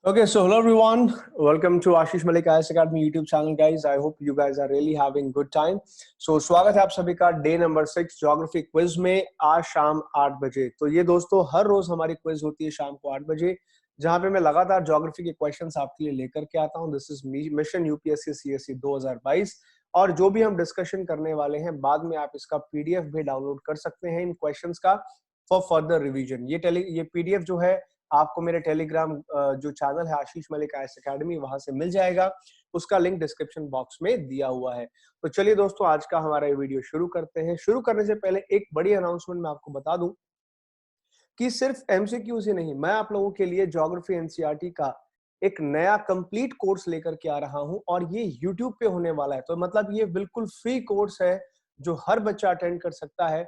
Okay, so hello everyone. Welcome to Ashish Malik IAS Academy YouTube channel, guys. I hope you guys are really having good time. So स्वागत है आप सभी का day number 6 geography quiz में आज शाम 8 बजे। तो ये दोस्तों हर रोज हमारी क्विज होती है शाम को 8 बजे, जहां पे मैं लगातार ज्योग्राफी के क्वेश्चंस आपके लिए लेकर के आता हूं। This is mission UPSC CSC 2022 और जो भी हम डिस्कशन करने वाले हैं बाद में आप इसका पीडीएफ भी डाउनलोड कर सकते हैं इन क्वेश्चंस का फॉर फर्दर रिवीजन। ये पीडीएफ जो है आपको मेरे टेलीग्राम जो चैनल है आशीष मलिक आईएएस एकेडमी वहां से मिल जाएगा। उसका लिंक डिस्क्रिप्शन बॉक्स में दिया हुआ है। तो चलिए दोस्तों आज का हमारा ये वीडियो शुरू करते हैं। शुरू करने से पहले एक बड़ी अनाउंसमेंट मैं आपको बता दूं कि सिर्फ एमसीक्यू ही नहीं, मैं आप लोगों के लिए ज्योग्राफी एनसीईआरटी का एक नया कंप्लीट कोर्स लेकर के आ रहा हूं और ये यूट्यूब पे होने वाला है। तो मतलब ये बिल्कुल फ्री कोर्स है जो हर बच्चा अटेंड कर सकता है।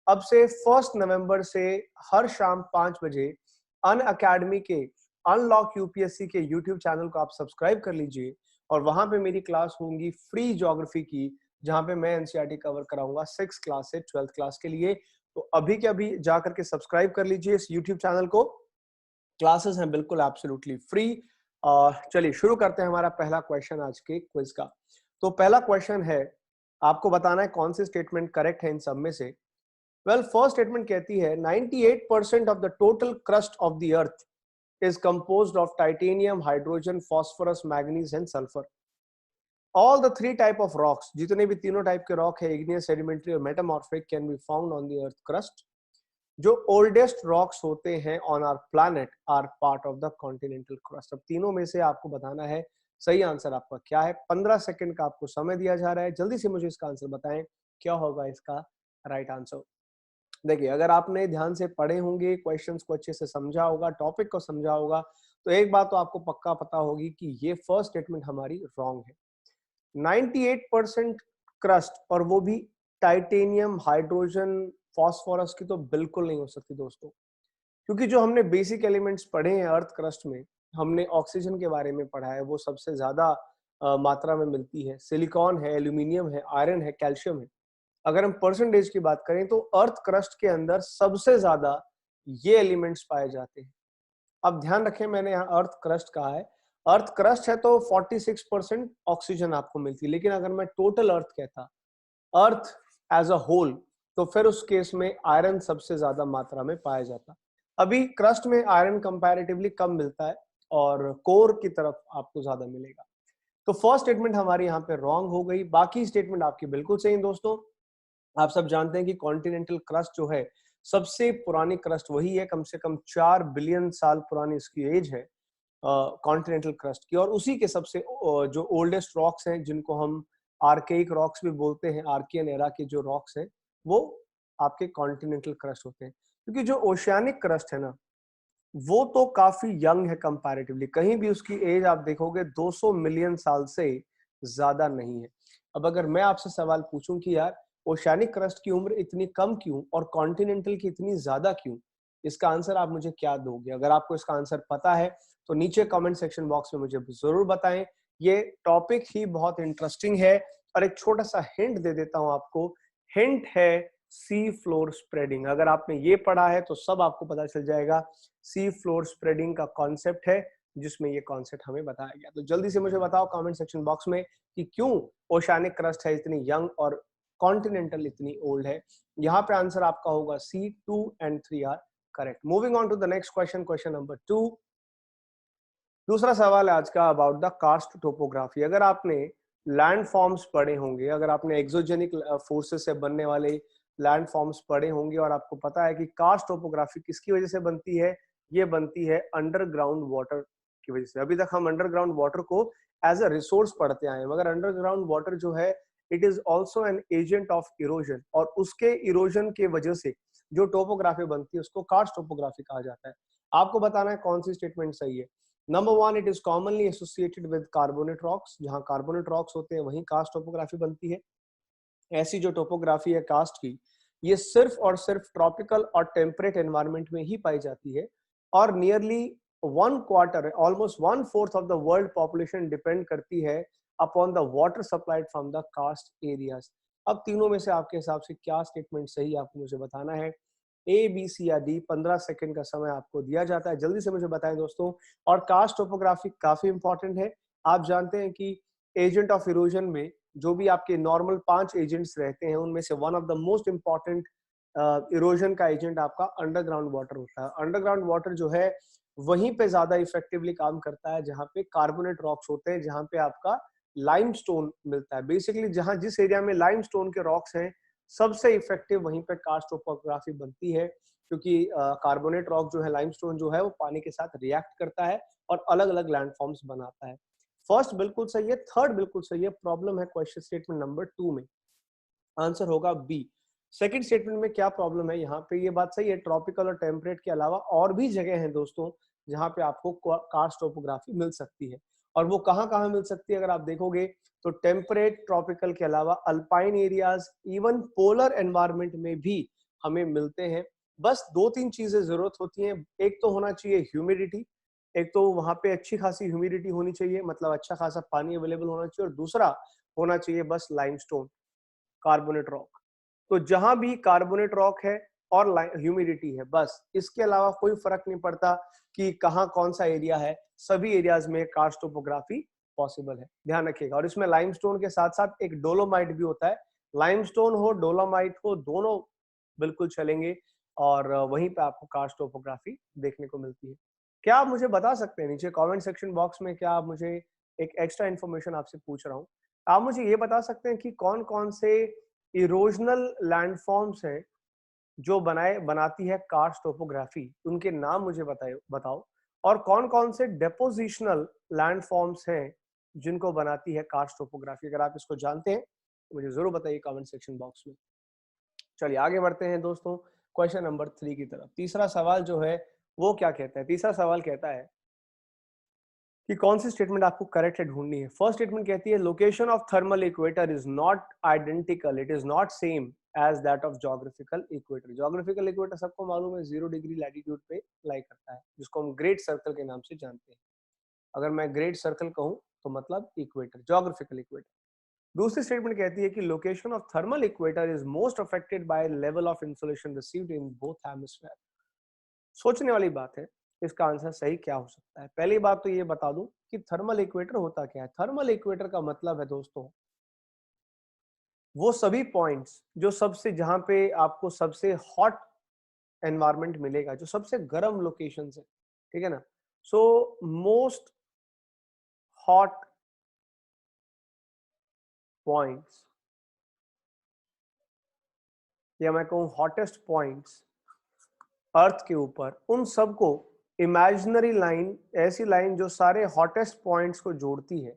अब से 1 नवंबर से हर शाम 5 बजे अन अकेडमी के अनलॉक यूपीएससी के यूट्यूब चैनल को आप सब्सक्राइब कर लीजिए और वहां पे मेरी क्लास होंगी फ्री ज्योग्राफी की, जहां पे मैं एनसीईआरटी कवर कराऊंगा 6th क्लास से 12th क्लास के लिए। तो अभी के अभी जाकर के सब्सक्राइब कर लीजिए इस यूट्यूब चैनल को। क्लासेस हैं बिल्कुल एब्सोल्युटली फ्री। चलिए शुरू करते हैं हमारा पहला क्वेश्चन आज के क्विज का। तो पहला क्वेश्चन है, आपको बताना है कौन सी स्टेटमेंट करेक्ट है इन सब में से। फर्स्ट स्टेटमेंट कहती है 98% of the total crust of the earth is composed of titanium, hydrogen, phosphorus, manganese and sulfur. All the three type of rocks, जितने भी तीनों टाइप के रॉक है, igneous, sedimentary और metamorphic, can be found on the earth crust. जो oldest rocks होते हैं on our planet are part of the continental crust. अब तीनों में से आपको बताना है सही आंसर आपका क्या है। 15 सेकंड का आपको समय दिया जा रहा है, जल्दी से मुझे इसका आंसर बताएं, क्या होगा इसका राइट आंसर। देखिए अगर आपने ध्यान से पढ़े होंगे, क्वेश्चंस को अच्छे से समझा होगा, टॉपिक को समझा होगा, तो एक बात तो आपको पक्का पता होगी कि ये फर्स्ट स्टेटमेंट हमारी रॉन्ग है। 98% क्रस्ट और वो भी टाइटेनियम, हाइड्रोजन, फास्फोरस की तो बिल्कुल नहीं हो सकती दोस्तों, क्योंकि जो हमने बेसिक एलिमेंट्स पढ़े हैं अर्थ क्रस्ट में, हमने ऑक्सीजन के बारे में पढ़ा है, वो सबसे ज्यादा मात्रा में मिलती है। सिलिकॉन है, एल्यूमिनियम है, आयरन है, कैल्शियम है। अगर हम परसेंटेज की बात करें तो अर्थ क्रस्ट के अंदर सबसे ज्यादा ये एलिमेंट्स पाए जाते हैं। अब ध्यान रखें, मैंने यहाँ अर्थ क्रस्ट कहा है, अर्थ क्रस्ट है तो 46% ऑक्सीजन आपको मिलती है, लेकिन अगर मैं टोटल अर्थ कहता, अर्थ एज अ होल, तो फिर उस केस में आयरन सबसे ज्यादा मात्रा में पाया जाता। अभी क्रस्ट में आयरन कंपैरेटिवली कम मिलता है और कोर की तरफ आपको ज्यादा मिलेगा। तो फर्स्ट स्टेटमेंट हमारी यहाँ पे रॉन्ग हो गई, बाकी स्टेटमेंट आपकी बिल्कुल सही दोस्तों। आप सब जानते हैं कि कॉन्टिनेंटल क्रस्ट जो है सबसे पुरानी क्रस्ट वही है, कम से कम 4 बिलियन साल पुरानी इसकी एज है कॉन्टिनेंटल क्रस्ट की। और उसी के सबसे जो ओल्डेस्ट रॉक्स हैं, जिनको हम आर्केइक रॉक्स भी बोलते हैं, आर्कियन एरा के जो रॉक्स हैं वो आपके कॉन्टिनेंटल क्रस्ट होते हैं। क्योंकि जो ओशियानिक क्रस्ट है ना, वो तो काफी यंग है कंपैरेटिवली, कहीं भी उसकी एज आप देखोगे 200 मिलियन साल से ज्यादा नहीं है। अब अगर मैं आपसे सवाल पूछूं कि यार ओशियानिक क्रस्ट की उम्र इतनी कम क्यों और कॉन्टिनेंटल की इतनी ज्यादा क्यों, इसका आंसर आप मुझे क्या दोगे? अगर आपको इसका आंसर पता है तो नीचे कमेंट सेक्शन बॉक्स में मुझे जरूर बताएं। ये टॉपिक ही बहुत इंटरेस्टिंग है और एक छोटा सा हिंट दे देता हूं आपको। हिंट है सी फ्लोर स्प्रेडिंग। अगर आपने ये पढ़ा है तो सब आपको पता चल जाएगा। सी फ्लोर स्प्रेडिंग का कॉन्सेप्ट है जिसमें ये कॉन्सेप्ट हमें बताया गया। तो जल्दी से मुझे बताओ कमेंट सेक्शन बॉक्स में कि क्यों ओशियानिक क्रस्ट है इतनी यंग और कॉन्टिनेंटल इतनी ओल्ड है। यहाँ पे आंसर आपका होगा C, 2 and 3 are correct. Moving on to the next question, question number 2। दूसरा सवाल है आज का अबाउट द कार्स्ट टोपोग्राफी। अगर आपने लैंड फॉर्म्स पढ़े होंगे, अगर आपने एक्सोजेनिक फोर्सेस से बनने वाले लैंड फॉर्म्स पढ़े होंगे और आपको पता है कि कार्स्ट टोपोग्राफी किसकी वजह से बनती है, ये बनती है अंडरग्राउंड वाटर की वजह से। अभी तक हम अंडरग्राउंड वाटर को एज अ रिसोर्स पढ़ते आए हैं, मगर अंडरग्राउंड वाटर जो है it is also an agent of erosion, और उसके इरोजन के वजह से जो टोपोग्राफी बनती है उसको कार्स्ट टोपोग्राफी कहा जाता है। आपको बताना है कौन सी स्टेटमेंट सही है। Number 1, it is commonly associated with carbonate rocks. जहां कार्बोनेट रॉक्स होते हैं वहीं कास्ट टोपोग्राफी बनती है। ऐसी जो टोपोग्राफी है कास्ट की, ये सिर्फ और सिर्फ ट्रॉपिकल और टेम्परेट एनवायरनमेंट में ही पाई जाती है और nearly 1/4, almost 1/4 of the world population depend करती है upon the water supplied from the coast areas. अब तीनों में से आपके हिसाब से क्या स्टेटमेंट सही, आपको मुझे बताना है। ए, बी, सी या डी। 15 सेकंड का समय आपको दिया जाता है, जल्दी से मुझे बताएं दोस्तों। और कास्ट टोपोग्राफी काफी इंपॉर्टेंट है। आप जानते हैं कि एजेंट ऑफ इरोजन में जो भी आपके नॉर्मल 5 एजेंट्स रहते हैं, उनमें से one of the most important erosion का एजेंट आपका अंडरग्राउंड वाटर होता है। अंडरग्राउंड वाटर जो है वहीं पे ज्यादा इफेक्टिवली काम करता है जहां पे कार्बोनेट रॉक्स होते हैं, जहां पे आपका लाइमस्टोन मिलता है। बेसिकली जहां जिस एरिया में लाइमस्टोन के रॉक्स हैं, सबसे इफेक्टिव वहीं पे कास्ट टोपोग्राफी बनती है, क्योंकि कार्बोनेट रॉक जो है, लाइमस्टोन जो है, वो पानी के साथ रिएक्ट करता है और अलग अलग लैंडफॉर्म्स बनाता है। फर्स्ट बिल्कुल सही है, थर्ड बिल्कुल सही है। प्रॉब्लम है क्वेश्चन स्टेटमेंट नंबर 2 में, आंसर होगा बी। सेकंड स्टेटमेंट में क्या प्रॉब्लम है, यहाँ पे ये बात सही है, ट्रॉपिकल और टेम्परेट के अलावा और भी जगह हैं दोस्तों जहाँ पे आपको कास्ट टोपोग्राफी मिल सकती है। और वो कहाँ कहाँ मिल सकती है अगर आप देखोगे तो टेम्परेट, ट्रॉपिकल के अलावा alpine areas, even polar environment में भी हमें मिलते हैं। बस 2-3 चीजें जरूरत होती हैं। एक तो होना चाहिए ह्यूमिडिटी, एक तो वहां पे अच्छी खासी ह्यूमिडिटी होनी चाहिए, मतलब अच्छा खासा पानी अवेलेबल होना चाहिए, और दूसरा होना चाहिए बस लाइमस्टोन, कार्बोनेट रॉक। तो जहां भी कार्बोनेट रॉक है और ह्यूमिडिटी है, बस इसके अलावा कोई फर्क नहीं पड़ता कि कहाँ कौन सा एरिया है, सभी एरियाज में कास्ट टोपोग्राफी पॉसिबल है, ध्यान रखिएगा। और इसमें लाइमस्टोन के साथ साथ एक डोलोमाइट भी होता है। लाइमस्टोन हो, डोलोमाइट हो, दोनों बिल्कुल चलेंगे, और वहीं पे आपको कास्ट टोपोग्राफी देखने को मिलती है। क्या आप मुझे बता सकते हैं नीचे कमेंट सेक्शन बॉक्स में, क्या आप मुझे एक एक्स्ट्रा इन्फॉर्मेशन आपसे पूछ रहा हूँ, आप मुझे ये बता सकते हैं कि कौन कौन से इरोजनल लैंडफॉर्म्स हैं जो बनाती है कास्ट टोपोग्राफी, उनके नाम मुझे बताओ। और कौन कौन से डेपोजिशनल लैंडफॉर्म्स हैं जिनको बनाती है कास्ट टोपोग्राफी। अगर आप इसको जानते हैं तो मुझे जरूर बताइए कमेंट सेक्शन बॉक्स में। चलिए आगे बढ़ते हैं दोस्तों क्वेश्चन नंबर 3 की तरफ। तीसरा सवाल जो है वो क्या कहता है, तीसरा सवाल कहता है कि कौन सी स्टेटमेंट आपको करेक्ट ढूंढनी है। फर्स्ट स्टेटमेंट कहती है location of thermal equator is not identical, it is not same as that of geographical equator. Geographical equator सबको मालूम है 0 डिग्री लैटिट्यूड पे लाई करता है, जिसको हम ग्रेट सर्कल के नाम से जानते हैं। अगर मैं ग्रेट सर्कल कहूं तो मतलब इक्वेटर, ज्योग्राफिकल इक्वेटर। दूसरी स्टेटमेंट कहती है कि location of thermal equator is most affected by level of insolation received in both hemisphere. सोचने वाली बात है, इसका आंसर सही क्या हो सकता है। पहली बात तो ये बता दूं कि थर्मल इक्वेटर होता क्या है। थर्मल इक्वेटर का मतलब है दोस्तों वो सभी पॉइंट्स जो सबसे, जहां पे आपको सबसे हॉट एनवायरनमेंट मिलेगा, जो सबसे गर्म लोकेशन है, ठीक है ना। सो मोस्ट हॉट पॉइंट्स, या मैं कहूं हॉटेस्ट पॉइंट्स अर्थ के ऊपर, उन सबको इमेजिनरी लाइन, ऐसी लाइन जो सारे हॉटेस्ट पॉइंट्स को जोड़ती है,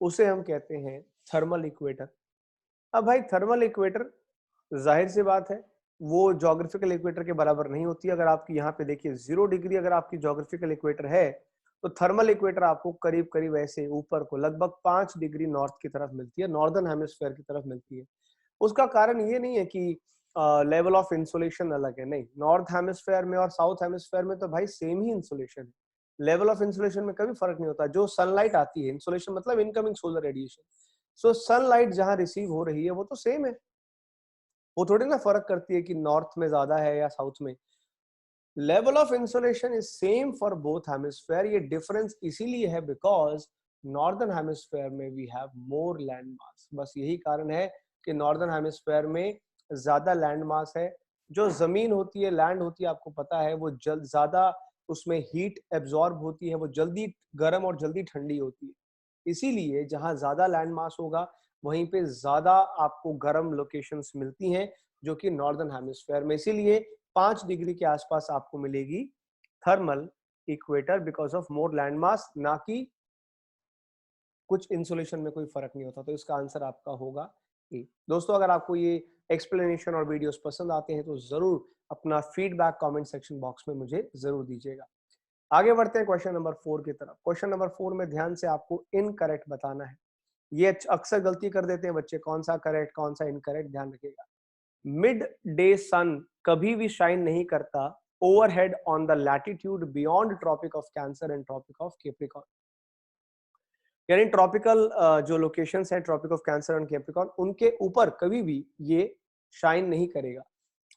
उसे हम कहते हैं थर्मल इक्वेटर। अब भाई थर्मल इक्वेटर जाहिर सी बात है वो ज्योग्राफिकल इक्वेटर के बराबर नहीं होती। अगर आपकी यहाँ पे देखिए 0 डिग्री अगर आपकी ज्योग्राफिकल इक्वेटर है, तो थर्मल इक्वेटर आपको करीब करीब ऐसे ऊपर को लगभग 5 डिग्री नॉर्थ की तरफ मिलती है, नॉर्दर्न हेमिस्फीयर की तरफ मिलती है। उसका कारण ये नहीं है कि लेवल ऑफ इंसुलेशन अलग है, नहीं। नॉर्थ हेमिस्फीयर में और साउथ हेमिस्फीयर में तो भाई सेम ही इंसुलेशन है, लेवल ऑफ इंसुलेशन में कभी फर्क नहीं होता। जो सनलाइट आती है, इंसुलेशन मतलब इनकमिंग सोलर रेडिएशन, सो सनलाइट जहां रिसीव हो रही है वो तो सेम है, वो थोड़ी ना फर्क करती है कि नॉर्थ में ज्यादा है या साउथ में। Level of insulation is same for both hemisphere. ये डिफरेंस इसीलिए है बिकॉज नॉर्दर्न हेमिस्फीयर में we have more land mass. बस यही कारण है कि नॉर्दर्न हेमिस्फीयर में ज्यादा लैंड मास है। जो जमीन होती है, लैंड होती है, आपको पता है वो जल्द ज्यादा उसमें हीट एब्जॉर्ब होती है, वो जल्दी गर्म और जल्दी ठंडी होती है। इसीलिए जहां ज्यादा लैंड मास होगा वहीं पे ज्यादा आपको गर्म लोकेशंस मिलती हैं, जो कि नॉर्दर्न हेमिस्फीयर में। इसीलिए 5 डिग्री के आसपास आपको मिलेगी thermal equator because of more land मास, ना कि कुछ इंसुलेशन में कोई फर्क नहीं होता। तो इसका आंसर आपका होगा ए। दोस्तों अगर आपको ये एक्सप्लेनेशन और वीडियोस पसंद आते हैं तो जरूर अपना फीडबैक कमेंट सेक्शन बॉक्स में मुझे जरूर दीजिएगा। आगे बढ़ते हैं क्वेश्चन नंबर 4 की तरफ। क्वेश्चन नंबर 4 में ध्यान से आपको इनकरेक्ट बताना है। ये अक्सर गलती कर देते हैं बच्चे, कौन सा करेक्ट कौन सा इनकरेक्ट, ध्यान रखिएगा। मिड डे सन कभी भी शाइन नहीं करता overhead on the latitude beyond tropic of cancer and tropic of capricorn. यानी ट्रॉपिकल जो लोकेशंस है, tropic of cancer and capricorn, उनके ऊपर कभी भी ये शाइन नहीं करेगा।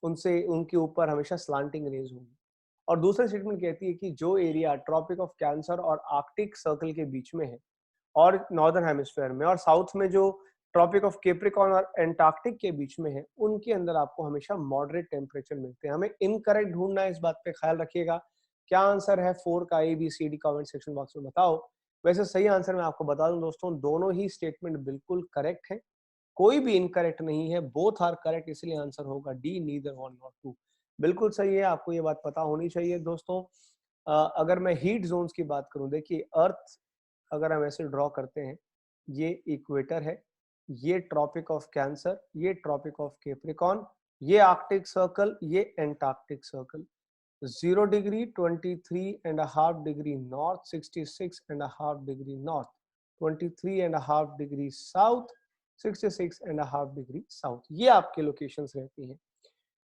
उनसे उनके ऊपर हमेशा स्लांटिंग रेज होगी। और दूसरी स्टेटमेंट कहती है कि जो एरिया ट्रॉपिक ऑफ कैंसर और आर्कटिक सर्कल के बीच में है और नॉर्दर्न हेमिस्फीयर में, और साउथ में जो ट्रॉपिक ऑफ कैप्रिकॉर्न और एंटार्क्टिक के बीच में है, उनके अंदर आपको हमेशा मॉडरेट टेम्परेचर मिलते हैं। हमें इनकरेक्ट ढूंढना है, इस बात पे ख्याल रखिएगा। क्या आंसर है 4 का? ABCD कमेंट सेक्शन बॉक्स में बताओ। वैसे सही आंसर मैं आपको बता दूं दोस्तों, दोनों ही स्टेटमेंट बिल्कुल करेक्ट है, कोई भी इनकरेक्ट नहीं है, बोथ आर करेक्ट, इसलिए आंसर होगा D, neither one not two. बिल्कुल सही है, आपको ये बात पता होनी चाहिए दोस्तों। अगर मैं हीट जोन्स की बात करूं, देखिए अर्थ अगर हम ऐसे ड्रॉ करते हैं, ये इक्वेटर है, ये ट्रॉपिक ऑफ कैंसर, ये ट्रॉपिक ऑफ कैप्रिकॉर्न, ये आर्कटिक सर्कल, ये Antarctic circle. 0 degree 23.5 degree north, 66.5 degree north, 23.5 degree south, 66.5 degree south, ये आपके लोकेशंस रहती हैं।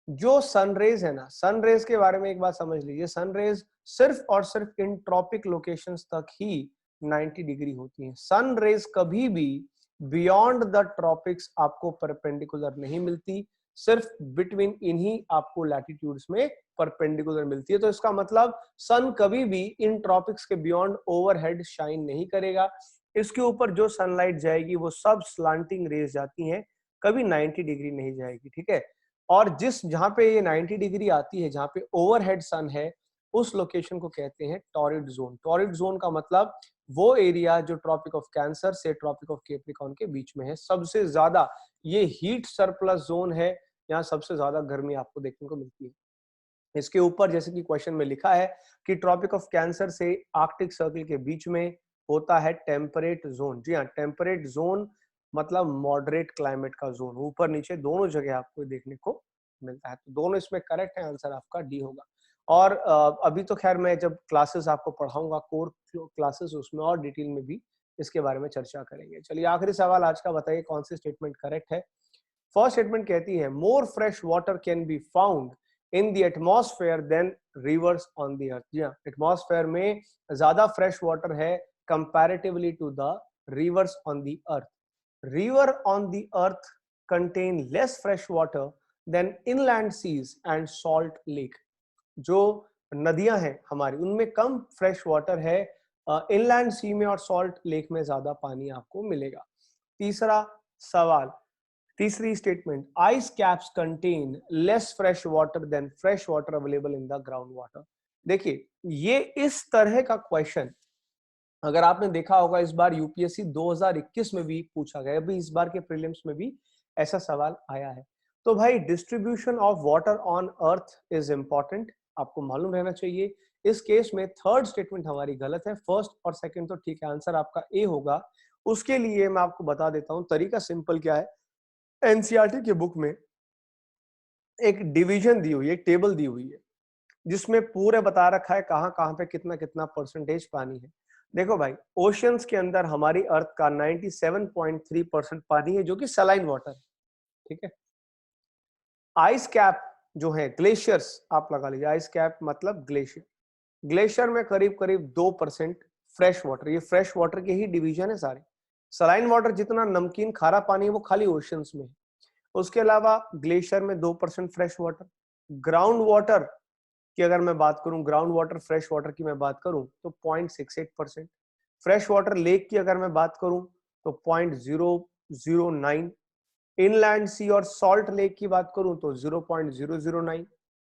जो सनरेज है ना, सनरेज के बारे में एक बात समझ लीजिए, सनरेज सिर्फ और सिर्फ इन ट्रॉपिक लोकेशंस तक ही 90 डिग्री होती हैं। सनरेज कभी भी बियॉन्ड द ट्रॉपिक्स आपको परपेंडिकुलर नहीं मिलती, सिर्फ बिटवीन इन्हीं आपको लैटिट्यूड्स में परपेंडिकुलर मिलती है। तो इसका मतलब सन कभी भी इन ट्रॉपिक्स के बियॉन्ड ओवरहेड शाइन नहीं करेगा। इसके ऊपर जो सनलाइट जाएगी वो सब स्लांटिंग रेज जाती हैं, कभी 90 डिग्री नहीं जाएगी, ठीक है। और जहां पे ये 90 डिग्री आती है, जहां पे ओवरहेड सन है, उस लोकेशन को कहते हैं टॉरिड जोन। टॉरिड जोन का मतलब वो एरिया जो ट्रॉपिक ऑफ कैंसर से ट्रॉपिक ऑफ कैप्रिकॉर्न के बीच में है। सबसे ज्यादा ये हीट सरप्लस जोन है, यहाँ सबसे ज्यादा गर्मी आपको देखने को मिलती है। इसके ऊपर जैसे कि क्वेश्चन में लिखा है कि ट्रॉपिक ऑफ कैंसर से आर्कटिक सर्कल के बीच में होता है टेम्परेट जोन। जी हाँ, टेम्परेट जोन मतलब मॉडरेट क्लाइमेट का जोन, ऊपर नीचे दोनों जगह आपको देखने को मिलता है। तो दोनों इसमें करेक्ट है, आंसर आपका डी होगा। और अभी तो खैर मैं जब क्लासेस आपको पढ़ाऊंगा, कोर क्लासेस, उसमें और डिटेल में भी इसके बारे में चर्चा करेंगे। चलिए आखिरी सवाल आज का, बताइए कौन सी स्टेटमेंट करेक्ट है। फर्स्ट स्टेटमेंट कहती है more fresh water can be found in the atmosphere than rivers on the earth. जी हाँ, एटमॉस्फेयर में ज्यादा फ्रेश वाटर है comparatively to the rivers on the earth. River on the earth contain less fresh water than inland seas and salt lake. जो नदियां हैं हमारी, उनमें कम फ्रेश वाटर है, इनलैंड सी में और सॉल्ट लेक में ज्यादा पानी आपको मिलेगा। तीसरा सवाल, तीसरी statement, ice caps contain less fresh water than fresh water available in the ground water. देखिए ये इस तरह का क्वेश्चन अगर आपने देखा होगा, इस बार यूपीएससी 2021 में भी पूछा गया, अभी इस बार के प्रीलिम्स में भी ऐसा सवाल आया है। तो भाई distribution of water on earth is important, आपको मालूम रहना चाहिए। इस केस में थर्ड स्टेटमेंट हमारी गलत है, फर्स्ट और सेकंड तो ठीक है, आंसर आपका ए होगा। उसके लिए मैं आपको बता देता हूं तरीका सिंपल क्या है। एनसीईआरटी के बुक में एक डिवीजन दी हुई है, एक टेबल दी हुई है, जिसमें पूरे बता रखा है कहां कहां पे कितना कितना परसेंटेज पानी है। देखो भाई, ओशियंस के अंदर हमारी अर्थ का 97.3% पानी है, जो कि सलाइन वाटर है, ठीक है। आइस कैप जो है, ग्लेशियर्स आप लगा लीजिए, आइस कैप मतलब ग्लेशियर, ग्लेशियर में करीब करीब 2% फ्रेश वाटर, ये फ्रेश वाटर के ही डिवीजन है सारे। सलाइन वाटर जितना नमकीन खारा पानी है वो खाली ओशियंस में है। उसके अलावा ग्लेशियर में 2% फ्रेश वाटर। ग्राउंड वाटर की अगर मैं बात करूं, ग्राउंड वाटर फ्रेश वाटर की मैं बात करूं तो 0.68%। फ्रेश वाटर लेक की अगर मैं बात करूं तो 0.009। इनलैंड सी और सॉल्ट लेक की बात करूं तो 0.009।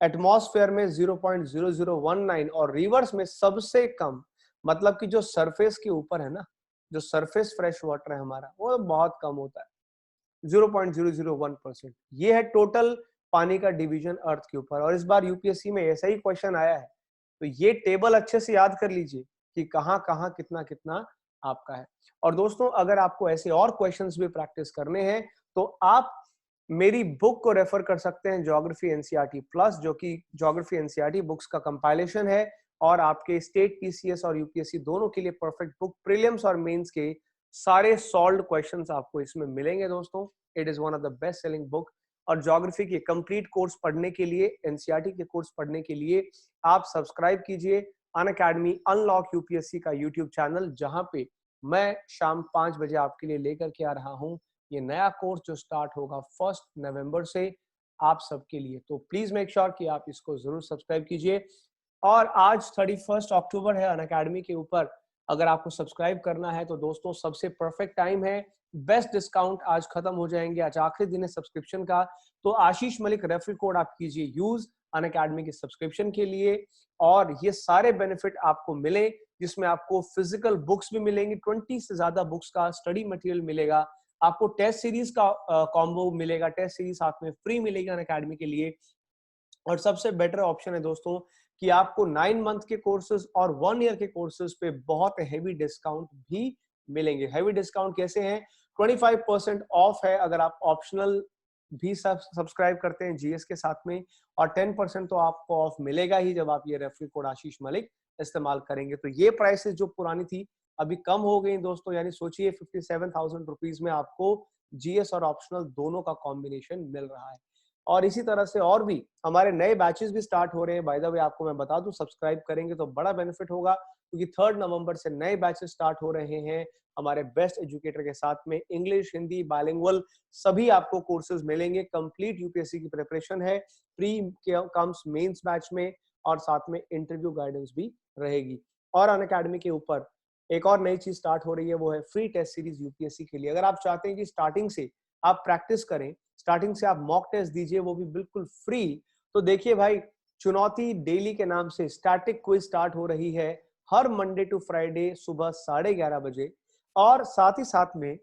एटमॉस्फेयर में 0.0019 और रिवर्स में सबसे कम, मतलब कि जो सरफेस के ऊपर है ना, जो सरफेस फ्रेश वाटर है हमारा, वो बहुत कम होता है, 0.001%। ये है टोटल पानी का डिवीजन अर्थ के ऊपर। और इस बार यूपीएससी में ऐसा ही क्वेश्चन आया है, तो ये टेबल अच्छे से याद कर लीजिए कि कहां कहां कितना कितना आपका है। और दोस्तों अगर आपको ऐसे और क्वेश्चंस भी प्रैक्टिस करने हैं तो आप मेरी बुक को रेफर कर सकते हैं, ज्योग्राफी एनसीईआरटी प्लस, जो कि ज्योग्राफी एनसीईआरटी बुक्स का कंपाइलेशन है और आपके स्टेट पीसीएस और यूपीएससी दोनों के लिए परफेक्ट बुक, प्रीलिम्स और मेंस के सारे सॉल्व्ड क्वेश्चंस आपको इसमें मिलेंगे दोस्तों। It is one of the best selling book. और ज्योग्राफी के कंप्लीट कोर्स पढ़ने के लिए, एनसीईआरटी के कोर्स पढ़ने के लिए आप सब्सक्राइब कीजिए अनअकैडमी अनलॉक यूपीएससी का यूट्यूब चैनल, जहां पे मैं शाम 5 बजे आपके लिए लेकर के आ रहा हूं ये नया कोर्स जो स्टार्ट होगा 1 नवंबर से। आप सबके लिए। तो प्लीज मेक श्योर कि आप इसको जरूर सब्सक्राइब कीजिए। और आज 31 अक्टूबर है, अनअकैडमी के ऊपर अगर आपको सब्सक्राइब करना है तो दोस्तों सबसे परफेक्ट टाइम है। बेस्ट डिस्काउंट आज खत्म हो जाएंगे, आज आखिरी दिन है सब्सक्रिप्शन का। तो आशीष मलिक रेफरल कोड आप कीजिए यूज अनअकैडमी के सब्सक्रिप्शन के लिए, और ये सारे बेनिफिट आपको मिले, जिसमें आपको फिजिकल बुक्स भी मिलेंगी, 20 से ज्यादा बुक्स का स्टडी मटेरियल मिलेगा, आपको टेस्ट सीरीज का कॉम्बो मिलेगा, टेस्ट सीरीज साथ में फ्री मिलेगी अनअकैडमी के लिए। और सबसे बेटर ऑप्शन है दोस्तों कि आपको 9 मंथ के कोर्सेज और 1 ईयर के कोर्सेज पे बहुत हेवी डिस्काउंट भी मिलेंगे। हेवी डिस्काउंट कैसे हैं? 25% ऑफ है अगर आप ऑप्शनल भी सब्सक्राइब करते हैं जीएस के साथ में, और 10% तो आपको ऑफ मिलेगा ही जब आप ये रेफरल कोड आशीष मलिक इस्तेमाल करेंगे। तो ये प्राइसेस जो पुरानी थी अभी कम हो गई दोस्तों, यानी सोचिए 57,000 रुपीज में आपको जीएस और ऑप्शनल दोनों का कॉम्बिनेशन मिल रहा है। और इसी तरह से और भी हमारे नए बैचेस भी स्टार्ट हो रहे हैं। बाय द वे आपको मैं बता दूं, सब्सक्राइब करेंगे तो बड़ा बेनिफिट होगा, क्योंकि 3 नवंबर से नए बैचेस स्टार्ट हो रहे हैं हमारे बेस्ट एजुकेटर के साथ में। इंग्लिश, हिंदी, बाइलिंगुअल सभी आपको कोर्सेज मिलेंगे। कंप्लीट यूपीएससी की प्रिपरेशन है, प्री कम्स मेंस बैच में, और साथ में इंटरव्यू गाइडेंस भी रहेगी। और अनअकैडमी के ऊपर एक और नई चीज स्टार्ट हो रही है, वो है फ्री टेस्ट सीरीज यूपीएससी के लिए। अगर आप चाहते हैं कि स्टार्टिंग से आप प्रैक्टिस करें, स्टार्टिंग से आप मॉक टेस्ट दीजिए, वो भी बिल्कुल फ्री, तो देखिए भाई, चुनौती डेली के नाम से स्टैटिक क्विज स्टार्ट हो रही है हर मंडे टू फ्राइडे सुबह 11:30 बजे। और साथ ही साथ में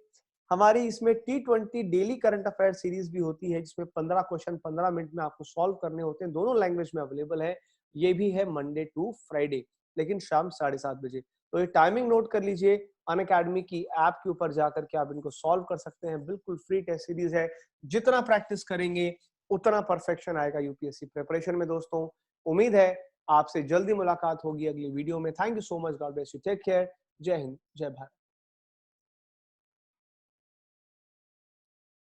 हमारी इसमें T20 daily current affair series भी होती है, जिसमें 15 क्वेश्चन 15 मिनट में आपको सॉल्व करने होते हैं, दोनों लैंग्वेज में अवेलेबल है। ये भी है मंडे टू फ्राइडे, लेकिन शाम 7:30 बजे। तो ये टाइमिंग नोट कर लीजिए, अनअकैडमी की ऐप के ऊपर जाकर के आप इनको सॉल्व कर सकते हैं। बिल्कुल फ्री टेस्ट सीरीज है, जितना प्रैक्टिस करेंगे उतना परफेक्शन आएगा यूपीएससी प्रिपरेशन में दोस्तों। उम्मीद है आपसे जल्दी मुलाकात होगी अगली वीडियो में। Thank you so much, god bless you, take care, जय हिंद, जय भारत।